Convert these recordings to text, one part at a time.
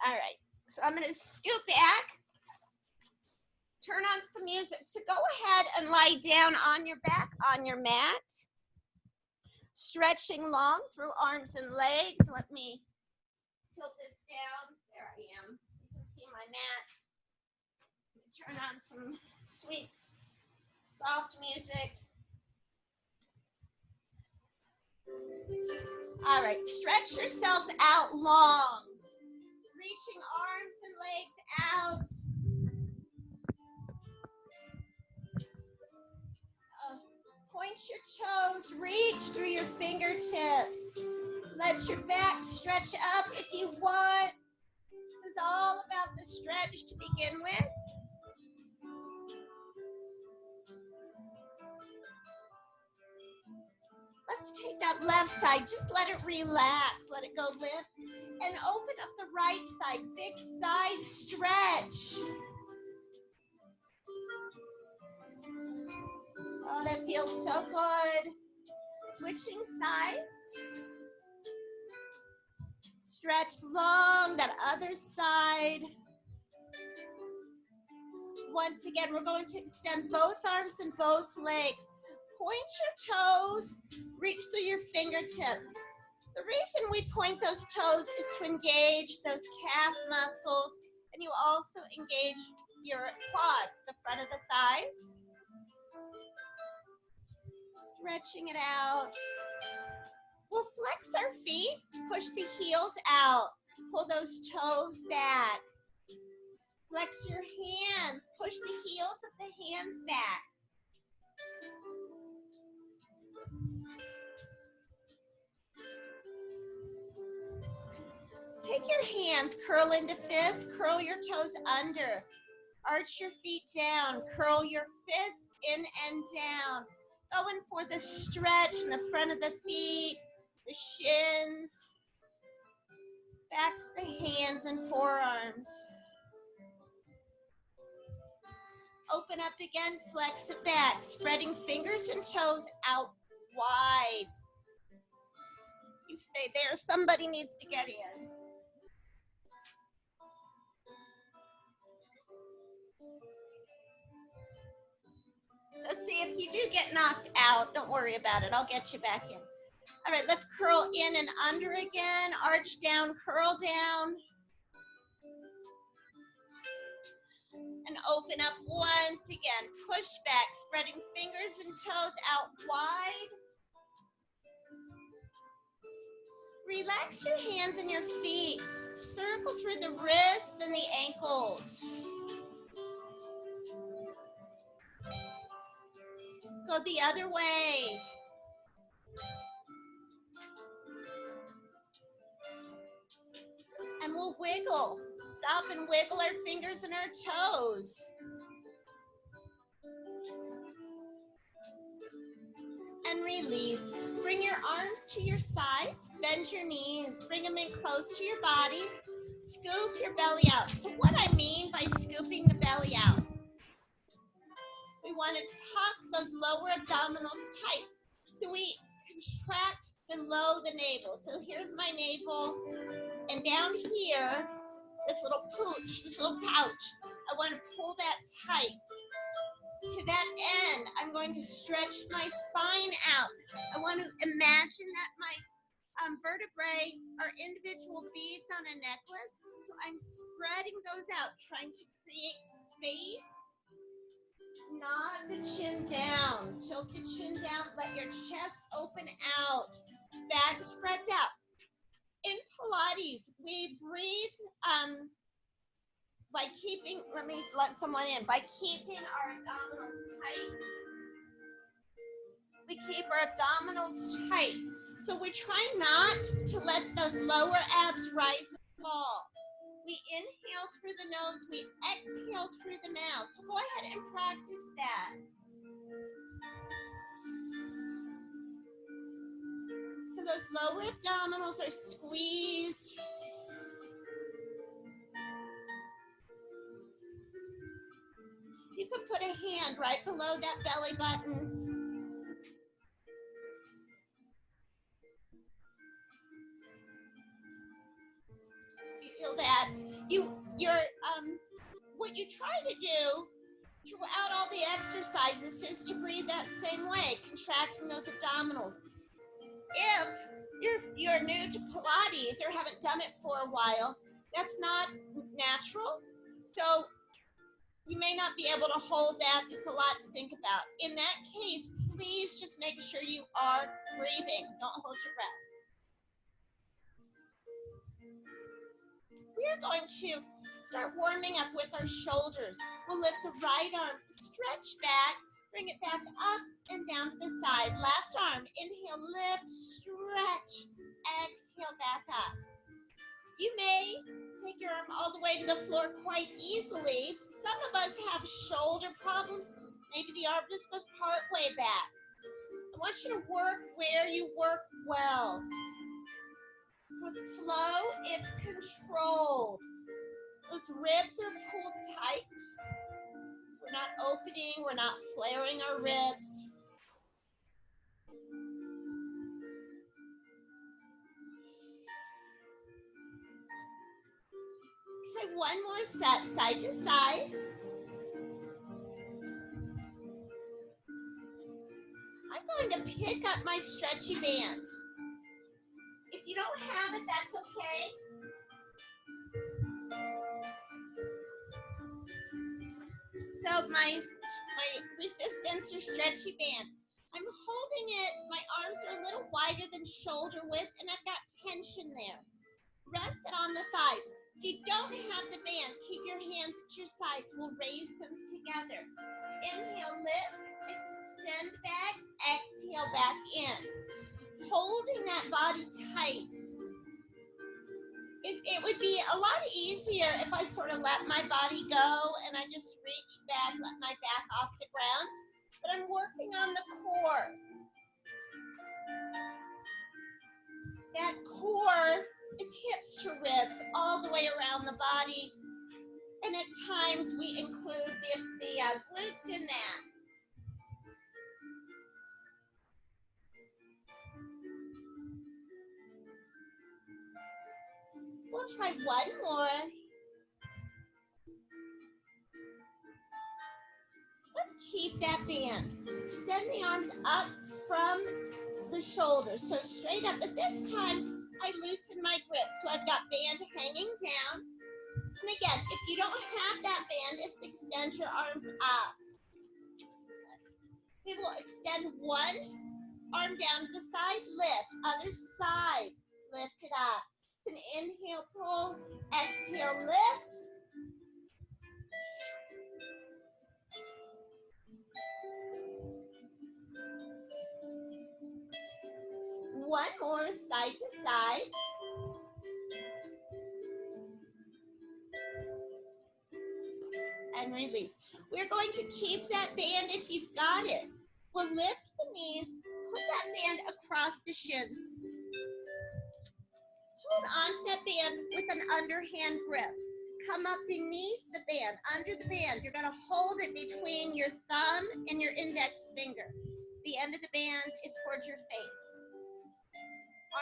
All right, so I'm going to scoot back, turn on some music. So go ahead and lie down on your back on your mat, stretching long through arms and legs. Let me tilt this down. There I am. You can see my mat. Turn on some sweet, soft music. All right, stretch yourselves out long, reaching arms and legs out. Point your toes, reach through your fingertips. Let your back stretch up if you want. This is all about the stretch to begin with. Let's take that left side, just let it relax, let it go limp, and open up the right side, big side stretch. Oh, that feels so good. Switching sides. Stretch long, that other side. Once again, we're going to extend both arms and both legs. Point your toes, reach through your fingertips. The reason we point those toes is to engage those calf muscles, and you also engage your quads, the front of the thighs. Stretching it out. We'll flex our feet, push the heels out, pull those toes back. Flex your hands, push the heels of the hands back. Take your hands, curl into fists, curl your toes under. Arch your feet down, curl your fists in and down. Going for the stretch in the front of the feet, the shins, backs of the hands and forearms. Open up again, flex it back, spreading fingers and toes out wide. You stay there, somebody needs to get in. So see, if you do get knocked out, don't worry about it. I'll get you back in. All right, let's curl in and under again. Arch down, curl down. And open up once again. Push back, spreading fingers and toes out wide. Relax your hands and your feet. Circle through the wrists and the ankles. Go the other way. And we'll wiggle. Stop and wiggle our fingers and our toes. And release. Bring your arms to your sides. Bend your knees. Bring them in close to your body. Scoop your belly out. So what I mean by scooping the belly out, we want to tuck those lower abdominals tight. So we contract below the navel. So here's my navel. And down here, this little pooch, this little pouch, I want to pull that tight. To that end, I'm going to stretch my spine out. I want to imagine that my vertebrae are individual beads on a necklace. So I'm spreading those out, trying to create space. Nod the chin down. Tilt the chin down. Let your chest open out. Back spreads out. In Pilates, we breathe by keeping, let me let someone in, by keeping our abdominals tight. We keep our abdominals tight. So we try not to let those lower abs rise and fall. We inhale through the nose, we exhale through the mouth. So go ahead and practice that. So those lower abdominals are squeezed. You could put a hand right below that belly button. Just feel that. What you try to do throughout all the exercises is to breathe that same way, contracting those abdominals. If you're new to Pilates or haven't done it for a while, that's not natural. So you may not be able to hold that. It's a lot to think about. In that case, please just make sure you are breathing. Don't hold your breath. We are going to start warming up with our shoulders. We'll lift the right arm, stretch back, bring it back up and down to the side. Left arm, inhale, lift, stretch, exhale, back up. You may take your arm all the way to the floor quite easily. Some of us have shoulder problems. Maybe the arm just goes part way back. I want you to work where you work well. So it's slow, it's controlled. Those ribs are pulled tight. We're not opening, we're not flaring our ribs. Try one more set, side to side. I'm going to pick up my stretchy band. If you don't have it, that's okay. So my resistance or stretchy band, I'm holding it, my arms are a little wider than shoulder width, and I've got tension there. Rest it on the thighs. If you don't have the band, keep your hands at your sides. We'll raise them together. Inhale, lift, extend back, exhale back in. Holding that body tight. It would be a lot easier if I sort of let my body go and I just reached back, let my back off the ground. But I'm working on the core. That core is hips to ribs all the way around the body. And at times we include the glutes in that. We'll try one more. Let's keep that band. Extend the arms up from the shoulders, so straight up. But this time, I loosen my grip, so I've got band hanging down. And again, if you don't have that band, just extend your arms up. We will extend one arm down to the side, lift, other side, lift it up. An inhale, pull, exhale, lift. One more, side to side. And release. We're going to keep that band if you've got it. We'll lift the knees, put that band across the shins. Hold on to that band with an underhand grip. Come up beneath the band, under the band. You're going to hold it between your thumb and your index finger. The end of the band is towards your face.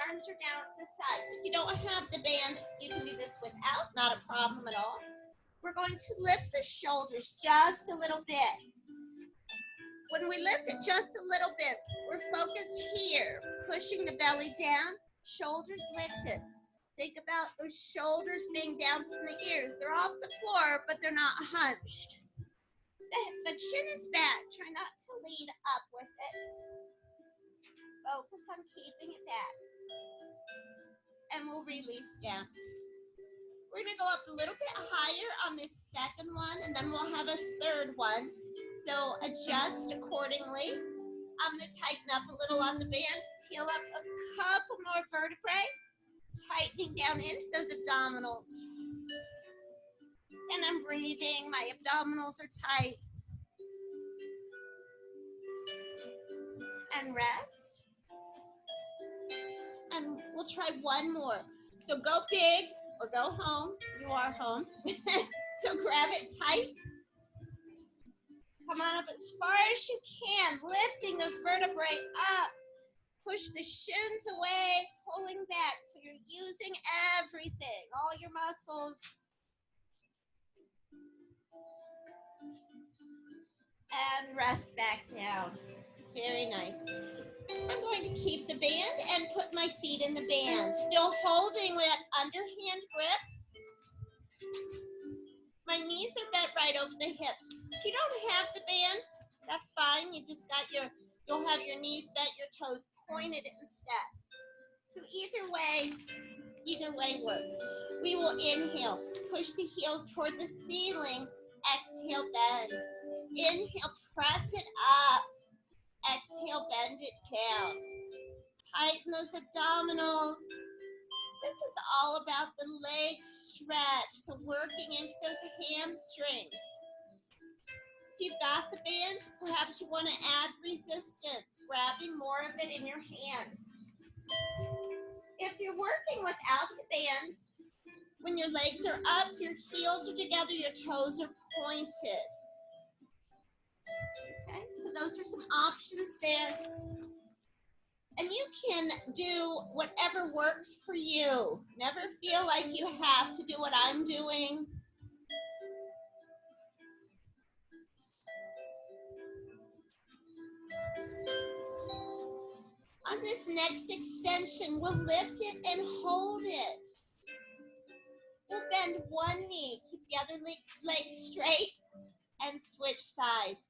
Arms are down at the sides. If you don't have the band, you can do this without, not a problem at all. We're going to lift the shoulders just a little bit. When we lift it just a little bit, we're focused here, pushing the belly down, shoulders lifted. Think about those shoulders being down from the ears. They're off the floor, but they're not hunched. The chin is back. Try not to lead up with it. Focus on keeping it back. And we'll release down. We're going to go up a little bit higher on this second one, and then we'll have a third one. So adjust accordingly. I'm going to tighten up a little on the band, peel up a couple more vertebrae, tightening down into those abdominals. And I'm breathing. My abdominals are tight. And rest. And we'll try one more. So go big or go home. You are home. So grab it tight. Come on up as far as you can, lifting those vertebrae up. Push the shins away, pulling back. So you're using everything, all your muscles. And rest back down. Very nice. I'm going to keep the band and put my feet in the band. Still holding that underhand grip. My knees are bent right over the hips. If you don't have the band, that's fine. You just got you'll have your knees bent, your toes pointed instead. So either way works. We will inhale, push the heels toward the ceiling. Exhale, bend. Inhale, press it up. Exhale, bend it down. Tighten those abdominals. This is all about the leg stretch, so working into those hamstrings. If you've got the band, perhaps you want to add resistance, grabbing more of it in your hands. If you're working without the band, when your legs are up, your heels are together, your toes are pointed. Okay, so those are some options there. And you can do whatever works for you. Never feel like you have to do what I'm doing. On this next extension, we'll lift it and hold it. We'll bend one knee, keep the other leg straight, and switch sides.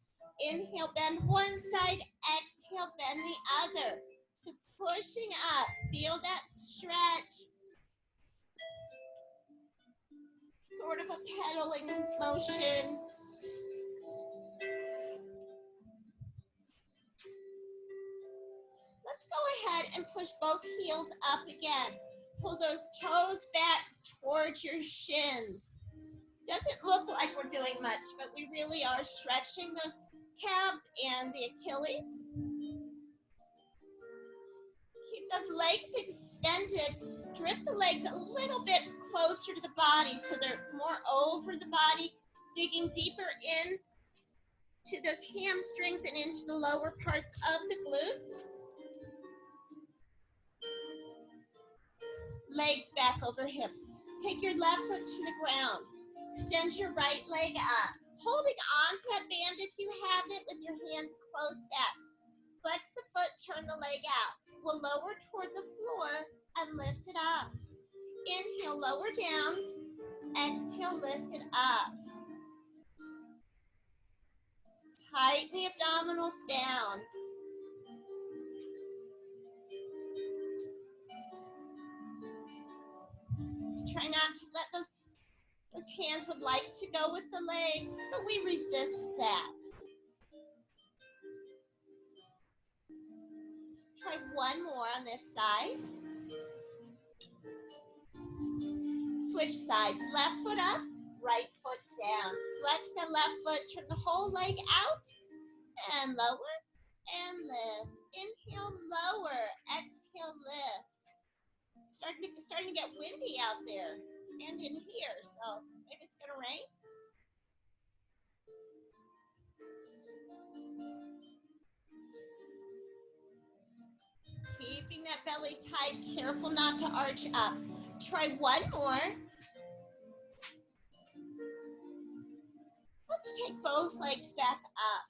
Inhale, bend one side, exhale, bend the other. To pushing up, feel that stretch. Sort of a pedaling motion. Let's go ahead and push both heels up again. Pull those toes back towards your shins. Doesn't look like we're doing much, but we really are stretching those calves and the Achilles. Keep those legs extended. Drift the legs a little bit closer to the body so they're more over the body, digging deeper in to those hamstrings and into the lower parts of the glutes. Legs back over hips. Take your left foot to the ground. Extend your right leg up. Holding on to that band if you have it with your hands close back. Flex the foot, turn the leg out. We'll lower toward the floor and lift it up. Inhale, lower down. Exhale, lift it up. Tighten the abdominals down. Try not to let those hands would like to go with the legs, but we resist that. Try one more on this side. Switch sides. Left foot up, right foot down. Flex the left foot, turn the whole leg out, and lower, and lift. Inhale, lower. Exhale, lift. Starting to get windy out there and in here, so maybe it's gonna rain. Keeping that belly tight, careful not to arch up. Try one more. Let's take both legs back up.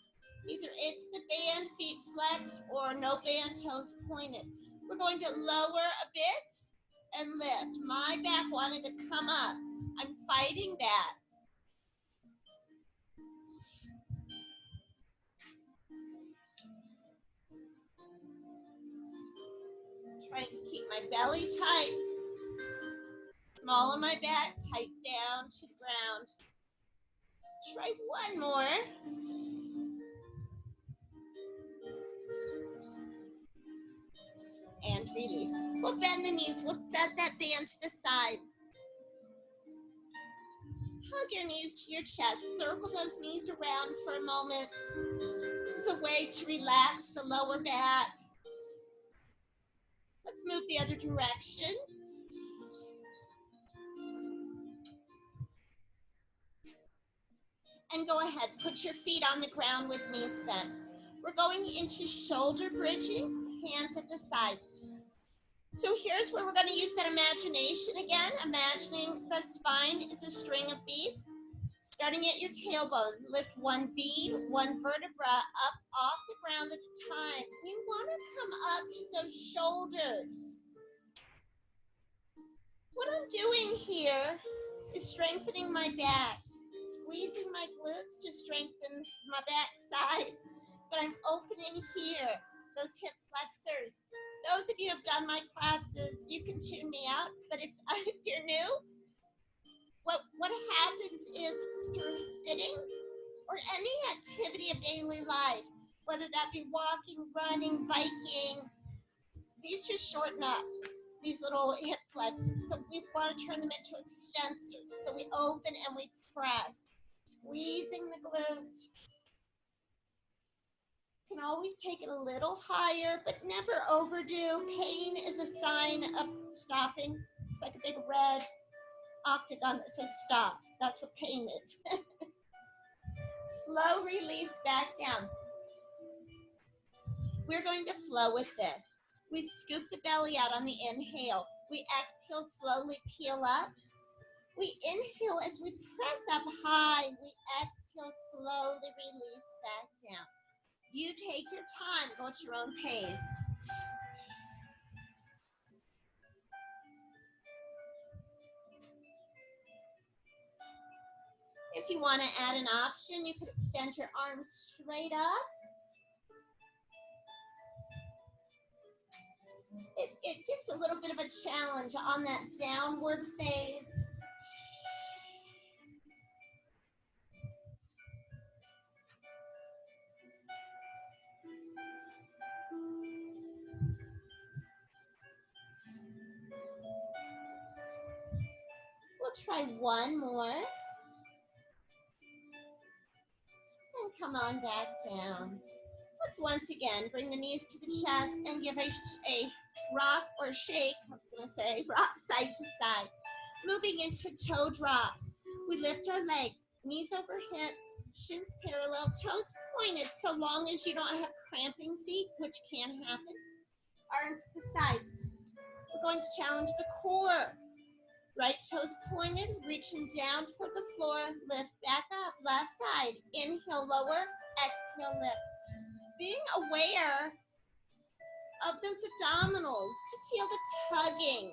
Either into the band, feet flexed, or no band, toes pointed. We're going to lower a bit and lift. My back wanted to come up. I'm fighting that. Trying to keep my belly tight. Small of my back, tight down to the ground. Try one more. And release. We'll bend the knees. We'll set that band to the side. Hug your knees to your chest. Circle those knees around for a moment. This is a way to relax the lower back. Let's move the other direction. And go ahead, put your feet on the ground with knees bent. We're going into shoulder bridging, hands at the sides. So here's where we're going to use that imagination again. Imagining the spine is a string of beads. Starting at your tailbone, lift one bead, one vertebra up off the ground at a time. You want to come up to those shoulders. What I'm doing here is strengthening my back, squeezing my glutes to strengthen my back side, but I'm opening here, those hip flexors. Those of you who have done my classes, you can tune me out, but if you're new, what happens is through sitting or any activity of daily life, whether that be walking, running, biking, these just shorten up these little hip flexors. So we want to turn them into extensors. So we open and we press, squeezing the glutes. You can always take it a little higher, but never overdo. Pain is a sign of stopping. It's like a big red octagon that says stop. That's what pain is. Slow release back down. We're going to flow with this. We scoop the belly out on the inhale. We exhale, slowly peel up. We inhale as we press up high. We exhale, slowly release back down. You take your time, go at your own pace. If you want to add an option, you could extend your arms straight up. It gives a little bit of a challenge on that downward phase. We'll try one more. And come on back down. Let's once again bring the knees to the chest and give a rock or shake. I was going to say rock side to side. Moving into toe drops. We lift our legs, knees over hips, shins parallel, toes pointed so long as you don't have cramping feet, which can happen. Arms to the sides. We're going to challenge the core. Right toes pointed, reaching down toward the floor. Lift back up, left side. Inhale, lower, exhale, lift. Being aware of those abdominals. Feel the tugging.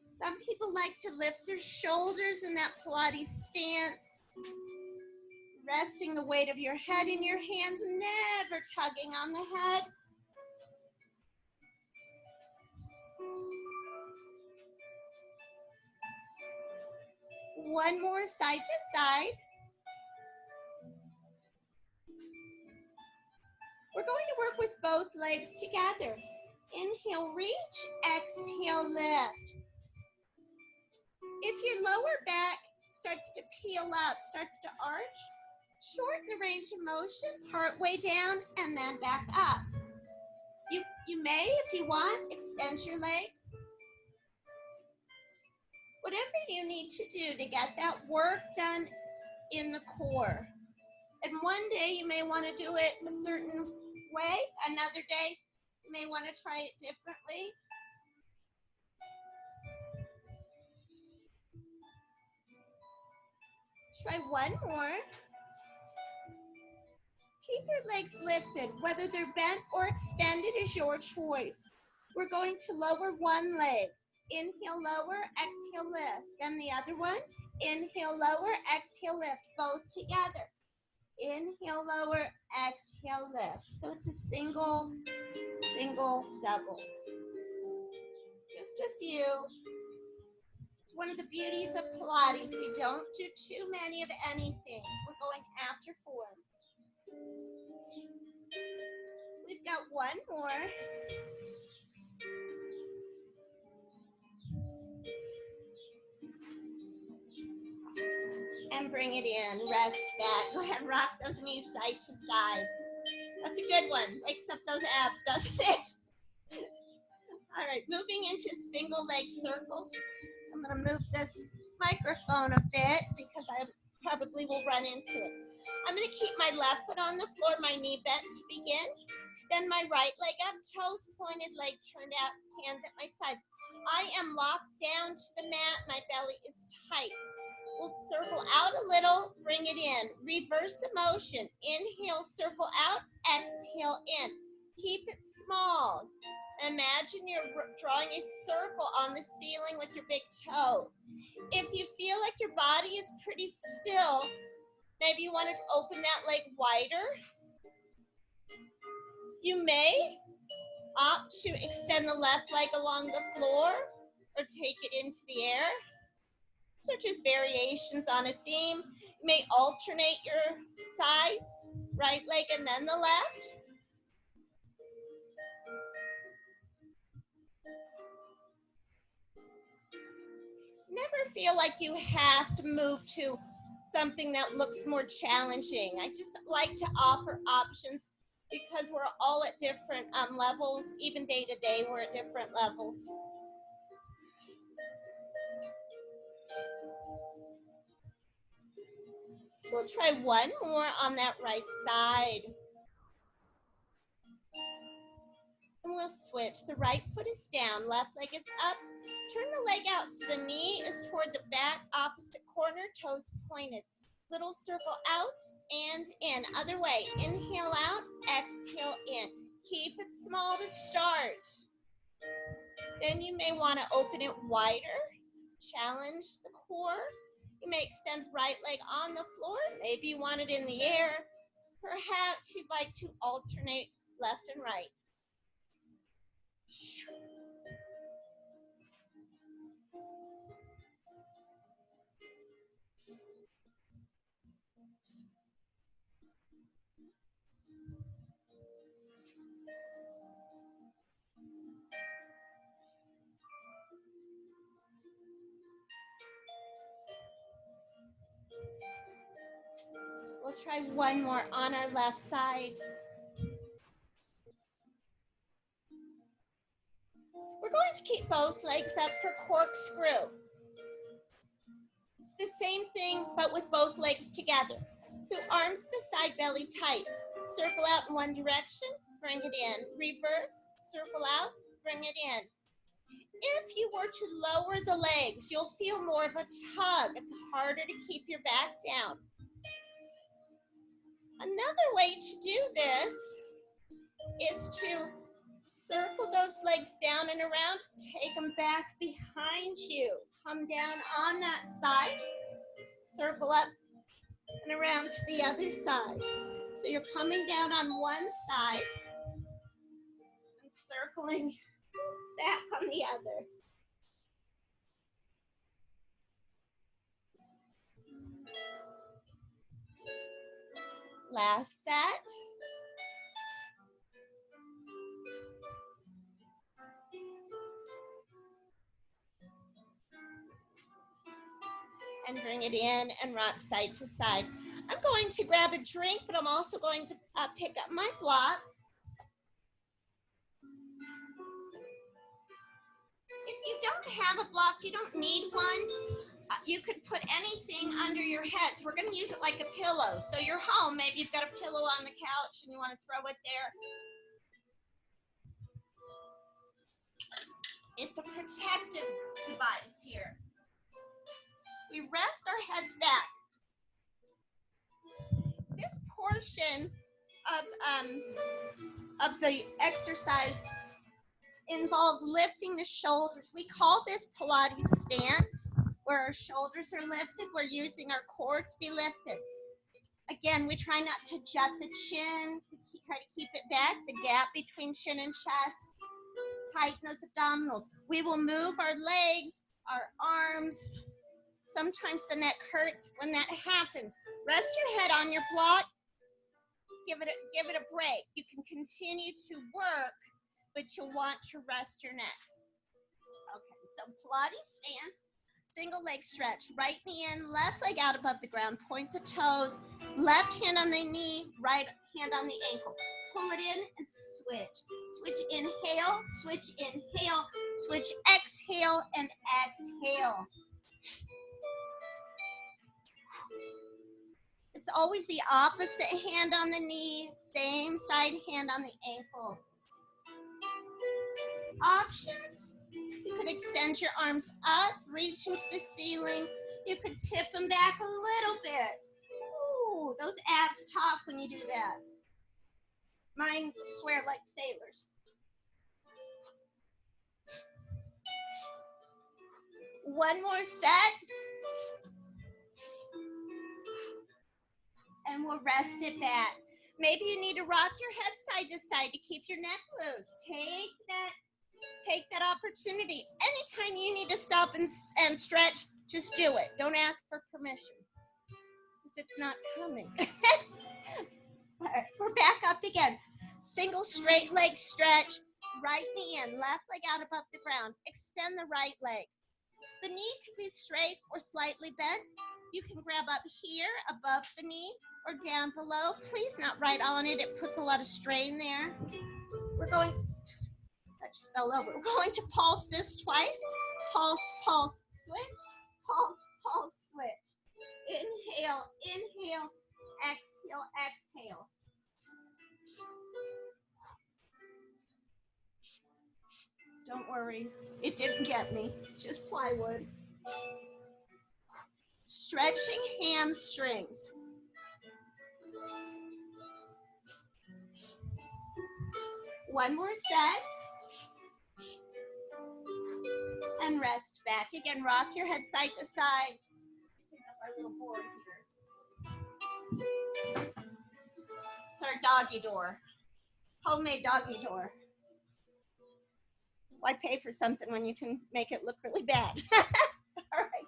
Some people like to lift their shoulders in that Pilates stance. Resting the weight of your head in your hands, never tugging on the head. One more side to side. We're going to work with both legs together. Inhale, reach, exhale, lift. If your lower back starts to peel up, starts to arch, shorten the range of motion, part way down, and then back up. You may, if you want, extend your legs. Whatever you need to do to get that work done in the core. And one day you may want to do it a certain way. Another day you may want to try it differently. Try one more. Keep your legs lifted. Whether they're bent or extended is your choice. We're going to lower one leg. Inhale, lower, exhale, lift. Then the other one. Inhale, lower, exhale, lift. Both together. Inhale, lower, exhale, lift. So it's a single, double. Just a few. It's one of the beauties of Pilates. We don't do too many of anything. We're going after form. We've got one more. And bring it in, rest back. Go ahead, rock those knees side to side. That's a good one. Wakes up those abs, doesn't it? All right, moving into single leg circles. I'm gonna move this microphone a bit because I probably will run into it. I'm gonna keep my left foot on the floor, my knee bent to begin. Extend my right leg up, toes pointed, leg turned out, hands at my side. I am locked down to the mat. My belly is tight. We'll circle out a little, bring it in. Reverse the motion. Inhale, circle out, exhale in. Keep it small. Imagine you're drawing a circle on the ceiling with your big toe. If you feel like your body is pretty still, maybe you want to open that leg wider. You may opt to extend the left leg along the floor or take it into the air. So just variations on a theme. You may alternate your sides, right leg and then the left. Never feel like you have to move to something that looks more challenging. I just like to offer options because we're all at different levels. Even day to day, we're at different levels. We'll try one more on that right side. And we'll switch. The right foot is down, left leg is up. Turn the leg out so the knee is toward the back, opposite corner, toes pointed. Little circle out and in. Other way. Inhale out, exhale in. Keep it small to start. Then you may want to open it wider. Challenge the core. You may extend right leg on the floor. Maybe you want it in the air. Perhaps you'd like to alternate left and right. We'll try one more on our left side. We're going to keep both legs up for corkscrew. It's the same thing, but with both legs together. So arms to the side, belly tight. Circle out in one direction, bring it in. Reverse, circle out, bring it in. If you were to lower the legs, you'll feel more of a tug. It's harder to keep your back down. Another way to do this is to circle those legs down and around, take them back behind you. Come down on that side, circle up and around to the other side. So you're coming down on one side and circling back on the other. Last set. And bring it in and rock side to side. I'm going to grab a drink, but I'm also going to pick up my block. If you don't have a block, you don't need one. You could put anything under your head. So we're going to use it like a pillow. So you're home, maybe you've got a pillow on the couch and you want to throw it there. It's a protective device here. We rest our heads back. This portion of the exercise involves lifting the shoulders. We call this Pilates stance, where our shoulders are lifted. We're using our core to be lifted. Again, we try not to jut the chin. We try to keep it back, the gap between chin and chest. Tighten those abdominals. We will move our legs, our arms. Sometimes the neck hurts when that happens. Rest your head on your block. Give it a break. You can continue to work, but you'll want to rest your neck. Okay, so Pilates stance, single leg stretch. Right knee in, left leg out above the ground. Point the toes. Left hand on the knee, right hand on the ankle. Pull it in and switch. Switch, inhale, switch, inhale, switch, exhale, and exhale. It's always the opposite hand on the knee, same side hand on the ankle. Options, you could extend your arms up, reach into the ceiling. You could tip them back a little bit. Ooh, those abs talk when you do that. Mine swear like sailors. One more set. And we'll rest it back. Maybe you need to rock your head side to side to keep your neck loose. Take that opportunity. Anytime you need to stop and stretch, just do it. Don't ask for permission, because it's not coming. All right, we're back up again. Single straight leg stretch. Right knee in, left leg out above the ground. Extend the right leg. The knee can be straight or slightly bent. You can grab up here above the knee or down below. Please not right on it. It puts a lot of strain there. We're going, that just fell over. We're going to pulse this twice. Pulse, pulse, switch. Pulse, pulse, switch. Inhale, inhale, exhale, exhale. Don't worry, it didn't get me. It's just plywood. Stretching hamstrings. One more set. And rest back. Again, rock your head side to side. Pick up our little board here. It's our doggy door. Homemade doggy door. Why pay for something when you can make it look really bad? All right.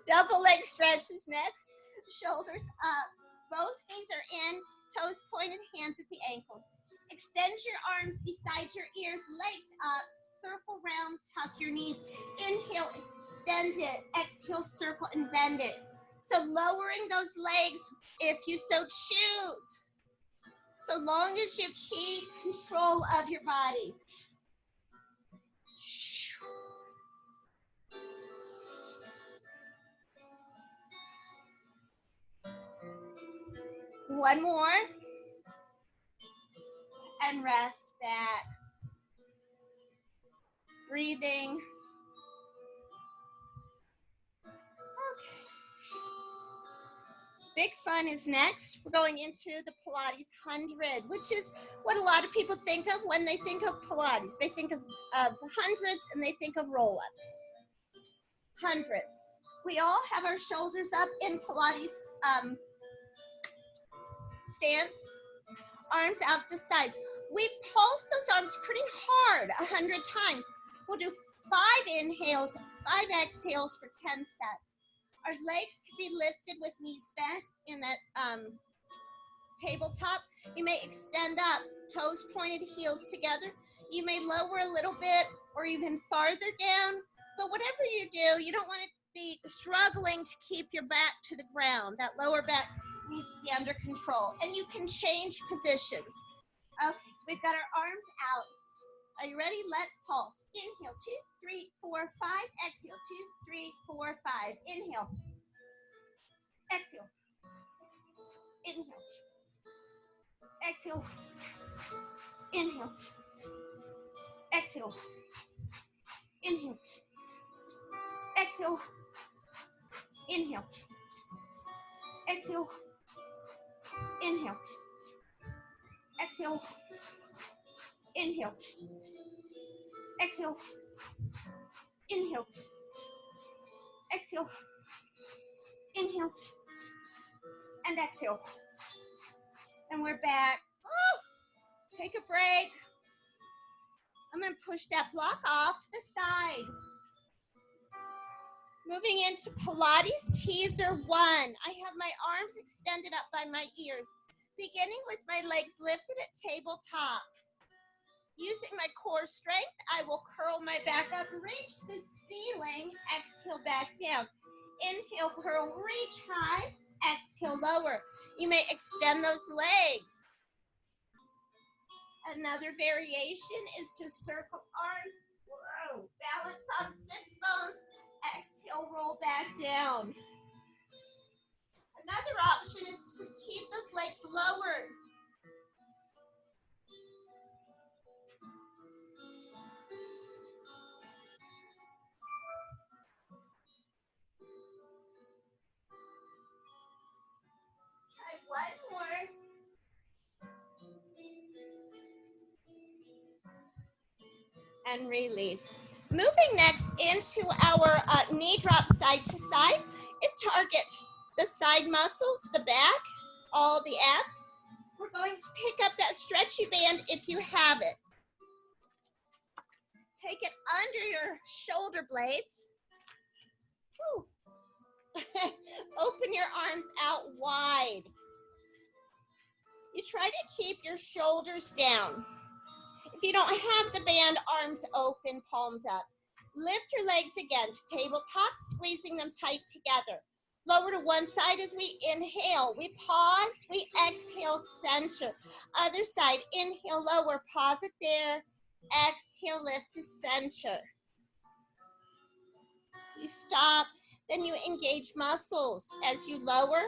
Double leg stretches next. Shoulders up. Both knees are in. Toes pointed, hands at the ankles. Extend your arms beside your ears. Legs up. Circle round. Tuck your knees. Inhale, extend it. Exhale, circle and bend it. So lowering those legs if you so choose. So long as you keep control of your body. One more. And rest back. Breathing. Okay. Big fun is next. We're going into the Pilates 100, which is what a lot of people think of when they think of Pilates. They think of hundreds and they think of roll-ups. Hundreds. We all have our shoulders up in Pilates stance, arms out the sides. We pulse those arms pretty hard 100 times. We'll do 5 inhales, 5 exhales for 10 sets. Our legs can be lifted with knees bent in that tabletop. You may extend up, toes pointed, heels together. You may lower a little bit or even farther down, but whatever you do, you don't want to be struggling to keep your back to the ground. That lower back needs to be under control, and you can change positions. Okay, so we've got our arms out. Are you ready? Let's pulse. Inhale, 2, 3, 4, 5. Exhale, 2, 3, 4, 5. Inhale. Exhale. Inhale. Exhale. Inhale. Exhale. Inhale. Exhale. Inhale. Exhale. Inhale. Exhale. Inhale. Exhale. Inhale. Exhale. Inhale. And exhale. And we're back. Woo! Take a break. I'm going to push that block off to the side. Moving into Pilates teaser 1. I have my arms extended up by my ears, beginning with my legs lifted at tabletop. Using my core strength, I will curl my back up, reach to the ceiling, exhale back down. Inhale, curl, reach high, exhale, lower. You may extend those legs. Another variation is to circle arms. Whoa, balance on 6 bones. Exhale, roll back down. Another option is to keep those legs lowered. and release. Moving next into our knee drop side to side. It targets the side muscles, the back, all the abs. We're going to pick up that stretchy band if you have it. Take it under your shoulder blades. Open your arms out wide. You try to keep your shoulders down. If you don't have the band, arms open, palms up. Lift your legs again to tabletop, squeezing them tight together. Lower to one side as we inhale. We pause, we exhale, center. Other side, inhale, lower, pause it there. Exhale, lift to center. You stop, then you engage muscles as you lower.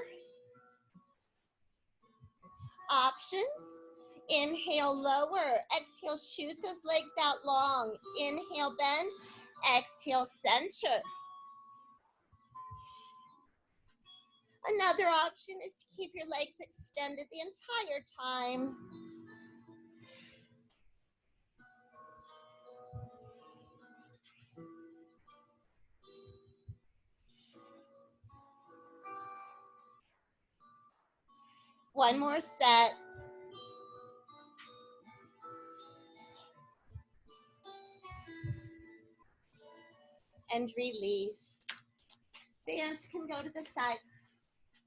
Options. Inhale, lower. Exhale, shoot those legs out long. Inhale, bend. Exhale, center. Another option is to keep your legs extended the entire time. One more set. And release. Bands can go to the side.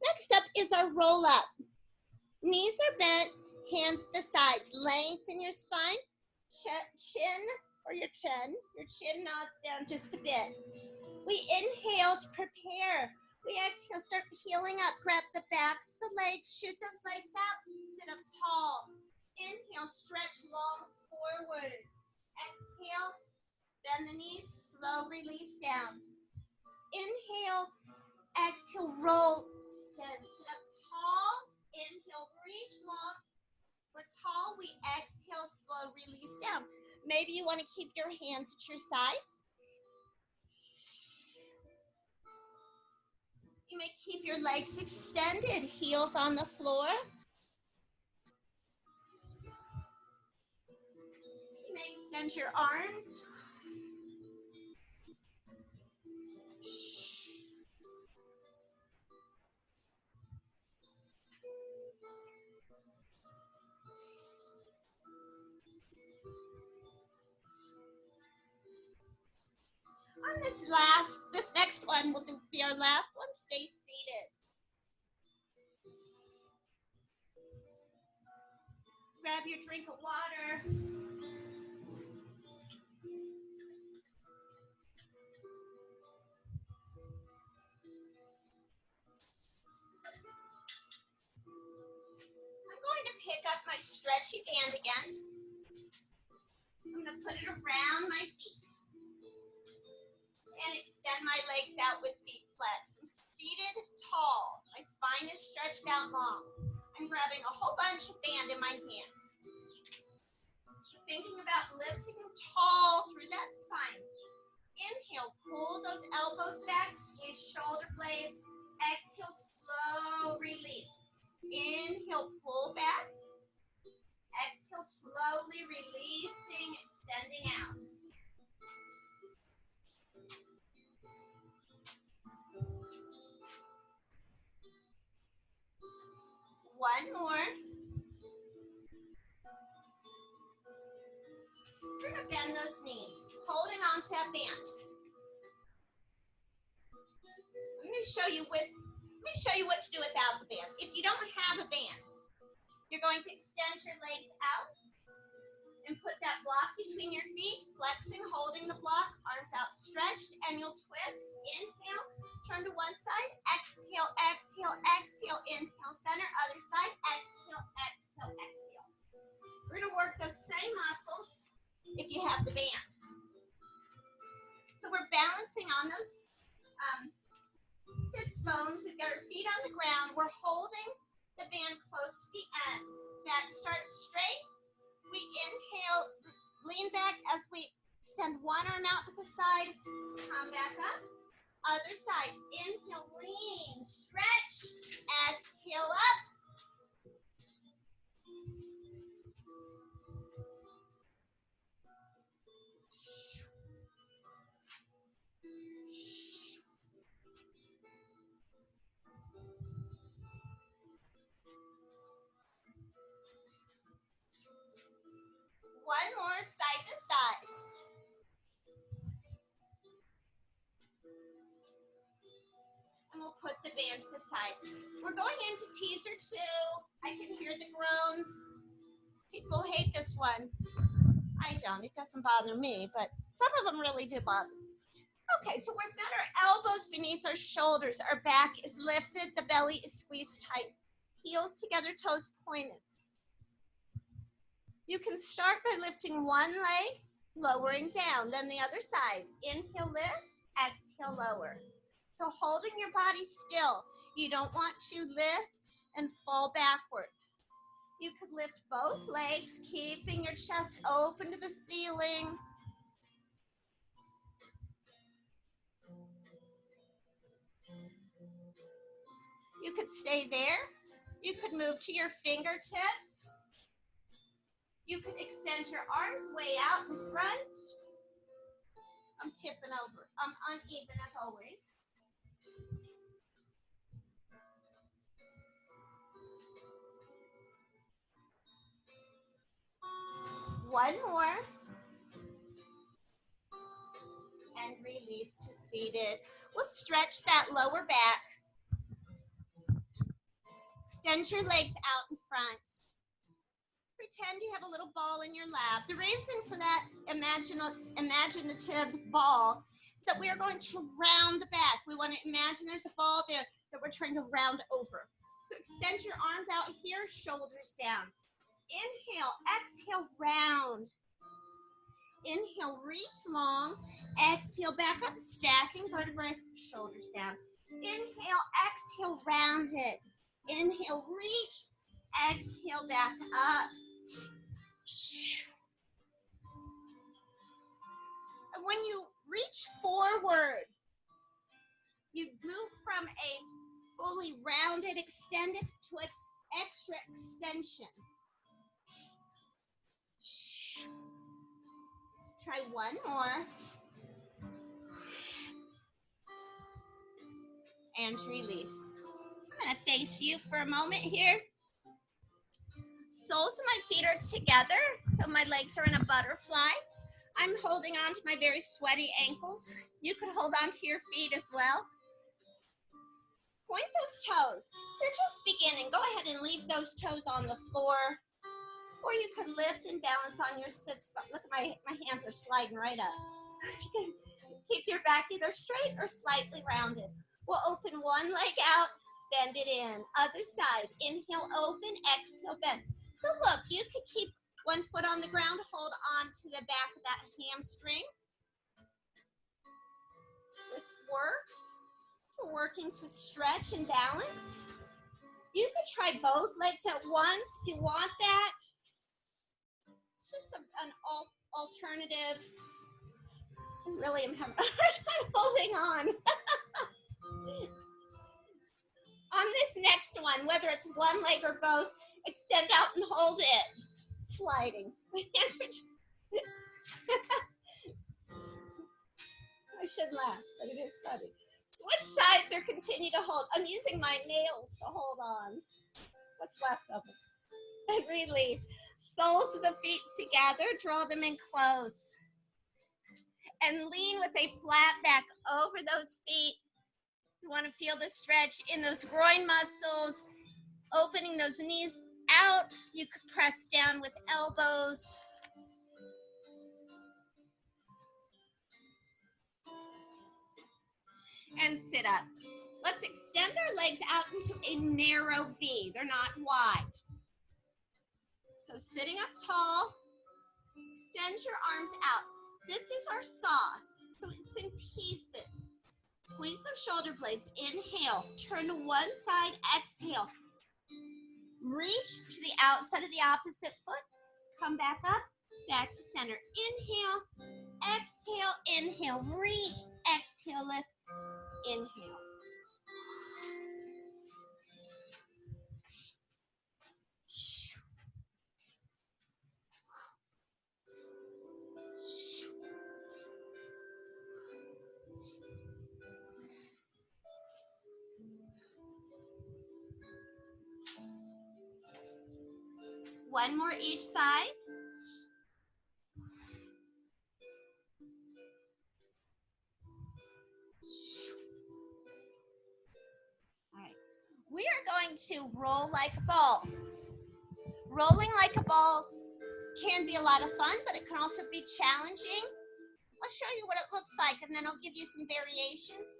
Next up is our roll up. Knees are bent, hands to the sides. Lengthen your spine. Chin or your chin nods down just a bit. We inhale to prepare. We exhale, start healing up. Grab the backs, the legs, shoot those legs out. Sit up tall. Inhale, stretch long forward. Exhale, bend the knees, slow release down. Inhale, exhale, roll, extend. Sit up tall. Inhale, reach long. For tall, we exhale, slow release down. Maybe you want to keep your hands at your sides. You may keep your legs extended, heels on the floor. You may extend your arms. On this next one will be our last one. Stay seated. Grab your drink of water. I'm going to pick up my stretchy band again. I'm going to put it around my feet and extend my legs out with feet flexed. I'm seated tall. My spine is stretched out long. I'm grabbing a whole bunch of band in my hands. Thinking about lifting tall through that spine. Inhale, pull those elbows back, squeeze shoulder blades. Exhale, slow release. Inhale, pull back. Exhale, slowly releasing, extending out. One more. We're going to bend those knees, holding on to that band. I'm going to show you what to do without the band. If you don't have a band, you're going to extend your legs out and put that block between your feet, flexing, holding the block, arms outstretched, and you'll twist. Inhale, turn to one side, exhale, exhale, exhale, inhale, center, other side, exhale, exhale, exhale. We're going to work those same muscles if you have the band. So we're balancing on those sits bones. We've got our feet on the ground. We're holding the band close to the ends. Back starts straight. We inhale, lean back as we extend one arm out to the side. Come back up. Other side. Inhale, lean, stretch. Exhale up. put the band to the side. We're going into teaser 2. I can hear the groans. People hate this one. I don't. It doesn't bother me, but some of them really do bother me. Okay, so we've got our elbows beneath our shoulders. Our back is lifted. The belly is squeezed tight. Heels together, toes pointed. You can start by lifting one leg, lowering down, then the other side. Inhale, lift, exhale, lower. So holding your body still. You don't want to lift and fall backwards. You could lift both legs, keeping your chest open to the ceiling. You could stay there. You could move to your fingertips. You could extend your arms way out in front. I'm tipping over. I'm uneven as always. One more. And release to seated. We'll stretch that lower back. Extend your legs out in front. Pretend you have a little ball in your lap. The reason for that imaginative ball is that we are going to round the back. We want to imagine there's a ball there that we're trying to round over. So extend your arms out here, shoulders down. Inhale, exhale, round. Inhale, reach long. Exhale, back up, stacking vertebrae, shoulders down. Inhale, exhale, round it. Inhale, reach. Exhale, back up. And when you reach forward, you move from a fully rounded, extended to an extra extension. Try one more. And release. I'm going to face you for a moment here. Soles of my feet are together, so my legs are in a butterfly. I'm holding on to my very sweaty ankles. You could hold on to your feet as well. Point those toes. If you're just beginning, go ahead and leave those toes on the floor. Or you could lift and balance on your sit spot. Look, my hands are sliding right up. Keep your back either straight or slightly rounded. We'll open one leg out, bend it in. Other side, inhale, open, exhale, bend. So look, you could keep one foot on the ground, hold on to the back of that hamstring. This works. We're working to stretch and balance. You could try both legs at once if you want that. It's just an alternative. I really am having a hard time holding on. On this next one, whether it's one leg or both, extend out and hold it. Sliding. My hands are just I should laugh, but it is funny. Switch sides or continue to hold. I'm using my nails to hold on. What's left of them? And release. Soles of the feet together. Draw them in close. And lean with a flat back over those feet. You want to feel the stretch in those groin muscles. Opening those knees out. You could press down with elbows. And sit up. Let's extend our legs out into a narrow V. They're not wide. So sitting up tall, extend your arms out. This is our saw, so it's in pieces. Squeeze those shoulder blades. Inhale, turn to one side, exhale. Reach to the outside of the opposite foot. Come back up, back to center. Inhale, exhale, inhale, reach, exhale, lift, inhale. One more each side. We are going to roll like a ball. Rolling like a ball can be a lot of fun, but it can also be challenging. I'll show you what it looks like, and then I'll give you some variations.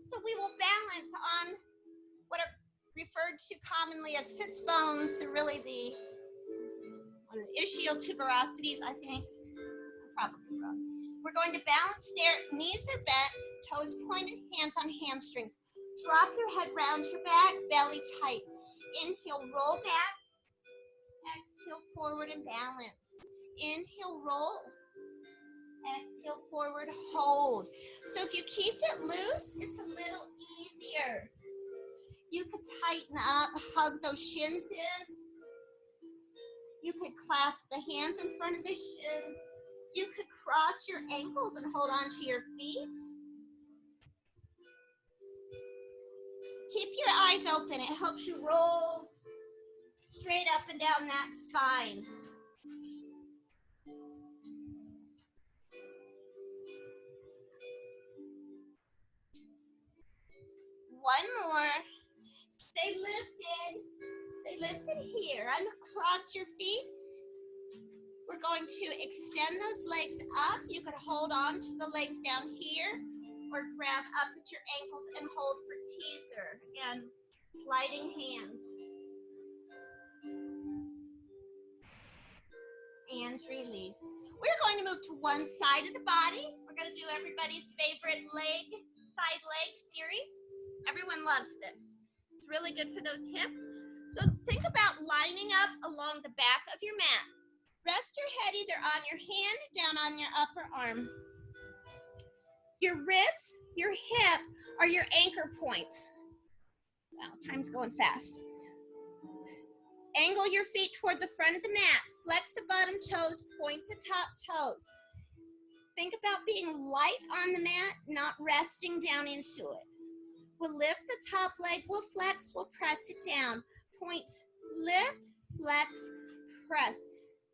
So we will balance on what are referred to commonly as sits bones. They're really the ischial tuberosities, I think. I'm probably wrong. We're going to balance there. Knees are bent, toes pointed, hands on hamstrings. Drop your head round your back, belly tight. Inhale, roll back. Exhale, forward and balance. Inhale, roll. Exhale, forward, hold. So if you keep it loose, it's a little easier. You could tighten up, hug those shins in. You could clasp the hands in front of the shins. You could cross your ankles and hold on to your feet. Keep your eyes open. It helps you roll straight up and down that spine. One more. Stay lifted. Stay lifted here. And cross your feet. We're going to extend those legs up. You could hold on to the legs down here or grab up at your ankles and hold for teaser. Again, sliding hands. And release. We're going to move to one side of the body. We're going to do everybody's favorite side leg series. Everyone loves this. It's really good for those hips. So think about lining up along the back of your mat. Rest your head either on your hand or down on your upper arm. Your ribs, your hip are your anchor points. Wow, time's going fast. Angle your feet toward the front of the mat. Flex the bottom toes, point the top toes. Think about being light on the mat, not resting down into it. We'll lift the top leg, we'll flex, we'll press it down. Point, lift, flex, press.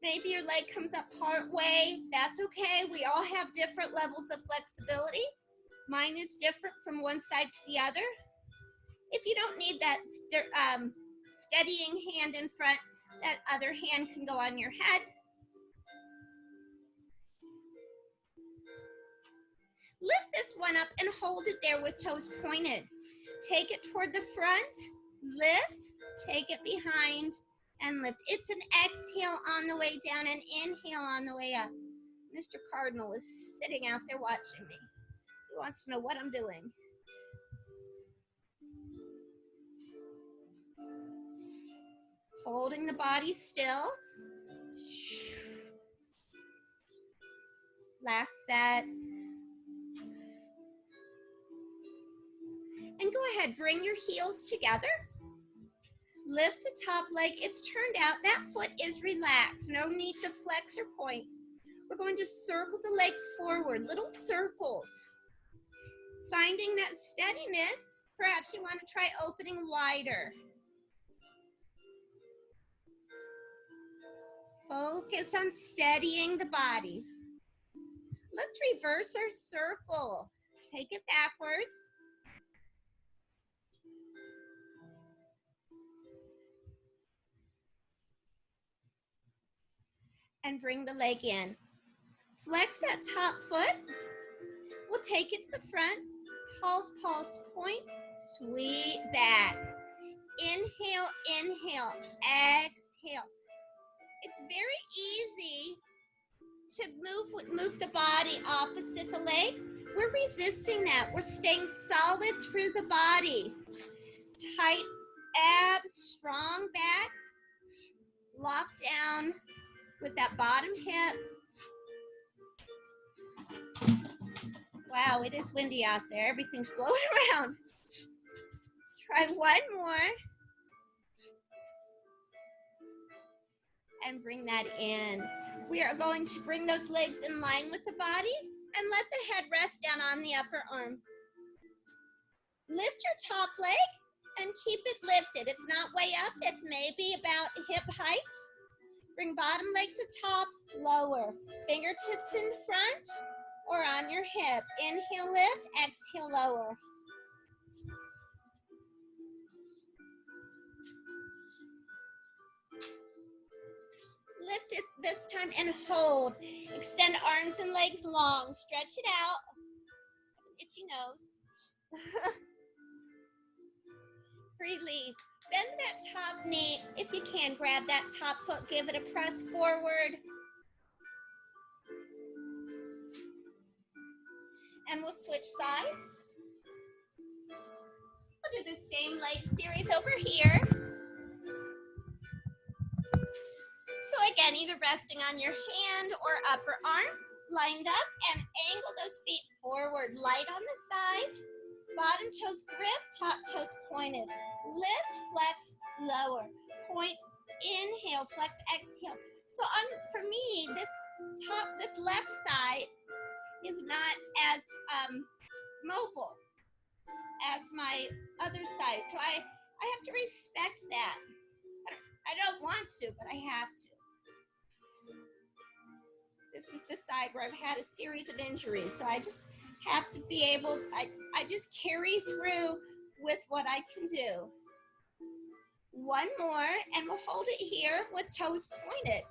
Maybe your leg comes up part way. That's okay. We all have different levels of flexibility. Mine is different from one side to the other. If you don't need that steadying hand in front, that other hand can go on your head. Lift this one up and hold it there with toes pointed. Take it toward the front, lift, take it behind, and lift. It's an exhale on the way down and inhale on the way up. Mr. Cardinal is sitting out there watching me. He wants to know what I'm doing. Holding the body still. Last set. And go ahead, bring your heels together. Lift the top leg. It's turned out. That foot is relaxed. No need to flex or point. We're going to circle the leg forward, little circles. Finding that steadiness, perhaps you want to try opening wider. Focus on steadying the body. Let's reverse our circle. Take it backwards. And bring the leg in. Flex that top foot. We'll take it to the front. Pulse, point, sweep back. Inhale, inhale, exhale. It's very easy to move the body opposite the leg. We're resisting that. We're staying solid through the body. Tight abs, strong back. Lock down with that bottom hip. Wow, it is windy out there. Everything's blowing around. Try one more. And bring that in. We are going to bring those legs in line with the body and let the head rest down on the upper arm. Lift your top leg and keep it lifted. It's not way up. It's maybe about hip height. Bring bottom leg to top, lower. Fingertips in front or on your hip. Inhale, lift, exhale, lower. this time and hold. Extend arms and legs long. Stretch it out. Itchy nose. Release. Bend that top knee. If you can, grab that top foot. Give it a press forward. And we'll switch sides. We'll do the same leg series over here. So again, either resting on your hand or upper arm, lined up, and angle those feet forward. Light on the side, bottom toes grip, top toes pointed. Lift, flex, lower. Point, inhale, flex, exhale. So for me, this left side is not as mobile as my other side. So I have to respect that. I don't want to, but I have to. This is the side where I've had a series of injuries. So I just have to be able, I just carry through with what I can do. One more, and we'll hold it here with toes pointed.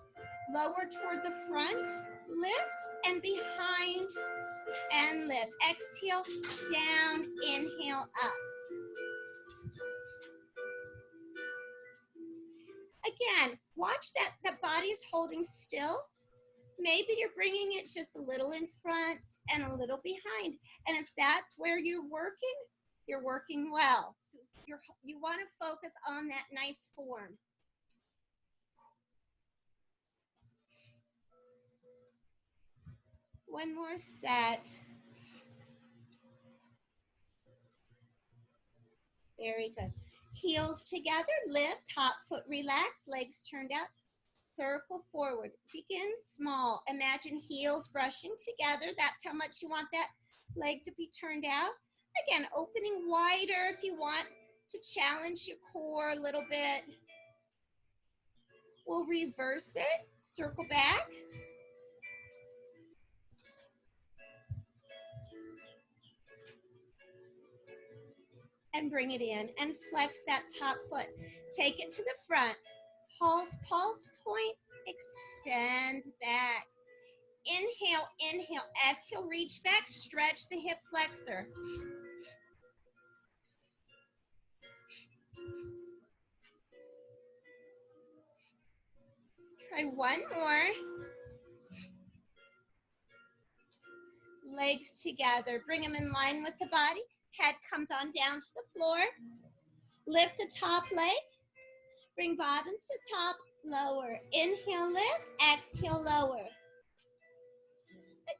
Lower toward the front, lift, and behind, and lift. Exhale, down, inhale, up. Again, watch that body is holding still. Maybe you're bringing it just a little in front and a little behind. And if that's where you're working well. So you want to focus on that nice form. One more set. Very good. Heels together, lift, top foot relaxed, legs turned out. Circle forward. Begin small. Imagine heels brushing together. That's how much you want that leg to be turned out. Again, opening wider if you want to challenge your core a little bit. We'll reverse it. Circle back. And bring it in and flex that top foot. Take it to the front. Pulse point, extend back. Inhale, inhale, exhale, reach back, stretch the hip flexor. Try one more. Legs together, bring them in line with the body. Head comes on down to the floor. Lift the top leg. Bring bottom to top, lower. Inhale, lift, exhale, lower.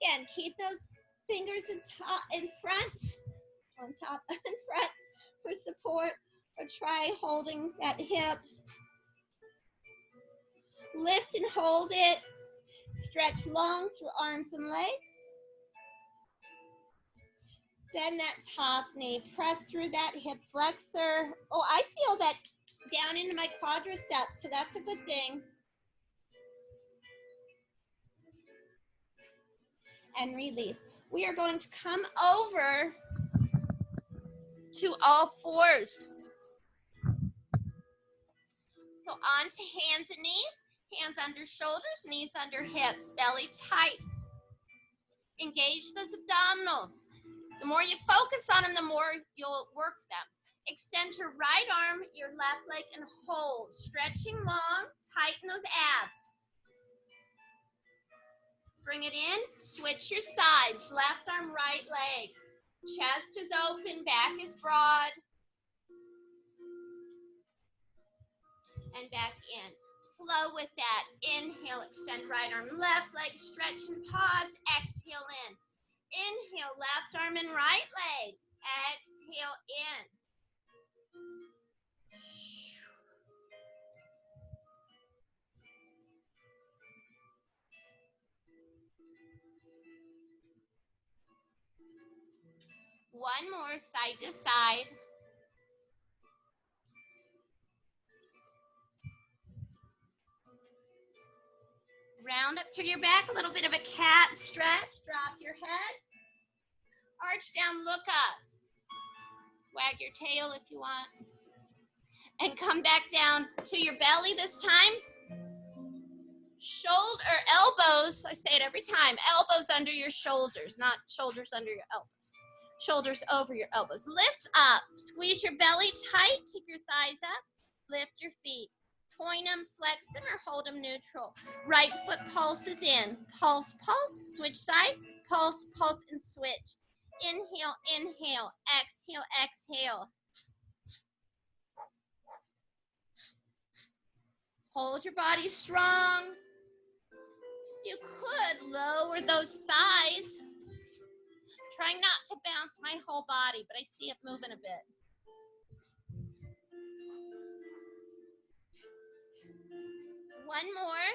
Again, keep those fingers in front, on top and in front for support, or try holding that hip. Lift and hold it. Stretch long through arms and legs. Bend that top knee. Press through that hip flexor. Oh, I feel that down into my quadriceps, so that's a good thing. And release. We are going to come over to all fours. So onto hands and knees, hands under shoulders, knees under hips, belly tight. Engage those abdominals. The more you focus on them, the more you'll work them. Extend your right arm, your left leg, and hold. Stretching long, tighten those abs. Bring it in, switch your sides, left arm, right leg. Chest is open, back is broad. And back in. Flow with that. Inhale, extend right arm, left leg, stretch and pause. Exhale in. Inhale, left arm and right leg. Exhale in. One more, side to side. Round up through your back, a little bit of a cat stretch. Drop your head. Arch down, look up. Wag your tail if you want. And come back down to your belly this time. Shoulder, elbows, I say it every time, elbows under your shoulders, not shoulders under your elbows. Shoulders over your elbows. Lift up, squeeze your belly tight, keep your thighs up, lift your feet. Point them, flex them, or hold them neutral. Right foot pulses in. Pulse, pulse, switch sides. Pulse, pulse, and switch. Inhale, inhale, exhale, exhale. Hold your body strong. You could lower those thighs. Trying not to bounce my whole body, but I see it moving a bit. One more.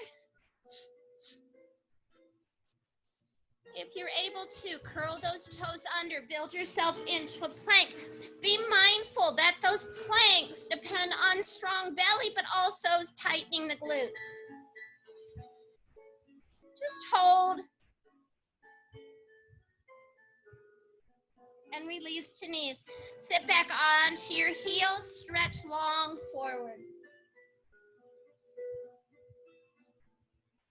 If you're able to, curl those toes under, build yourself into a plank. Be mindful that those planks depend on strong belly, but also tightening the glutes. Just hold and release to knees. Sit back onto your heels, stretch long forward.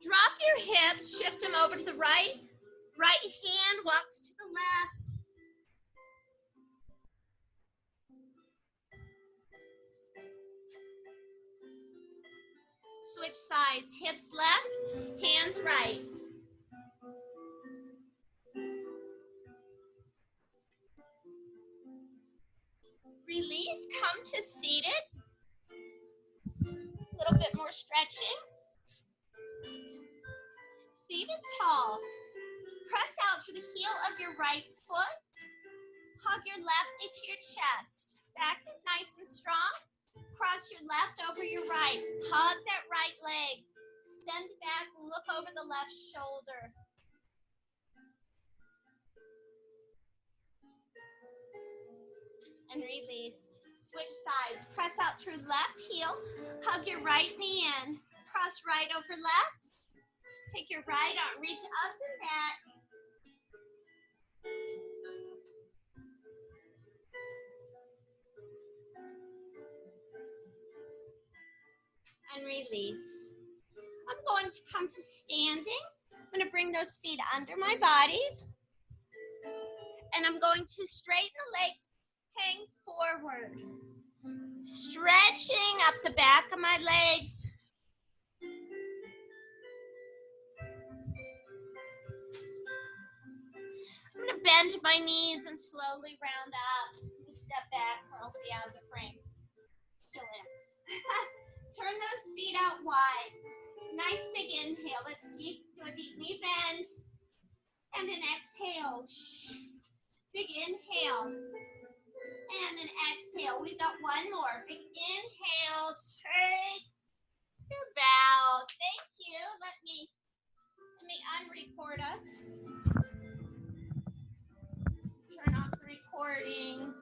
Drop your hips, shift them over to the right. Right hand walks to the left. Switch sides, hips left, hands right. Release, come to seated. A little bit more stretching. Seated tall. Press out through the heel of your right foot. Hug your left knee to your chest. Back is nice and strong. Cross your left over your right. Hug that right leg. Extend back, look over the left shoulder. And release. Switch sides. Press out through left heel. Hug your right knee in. Cross right over left. Take your right arm, reach up and back. And release. I'm going to come to standing. I'm going to bring those feet under my body. And I'm going to straighten the legs, hang forward. Stretching up the back of my legs. I'm going to bend my knees and slowly round up. Step back or I'll be out of the frame. Still in. Turn those feet out wide. Nice big inhale. Let's do a deep knee bend. And an exhale. Big inhale. And an exhale. We've got one more. Big inhale. Take your bow. Thank you. Let me unrecord us. Turn off the recording.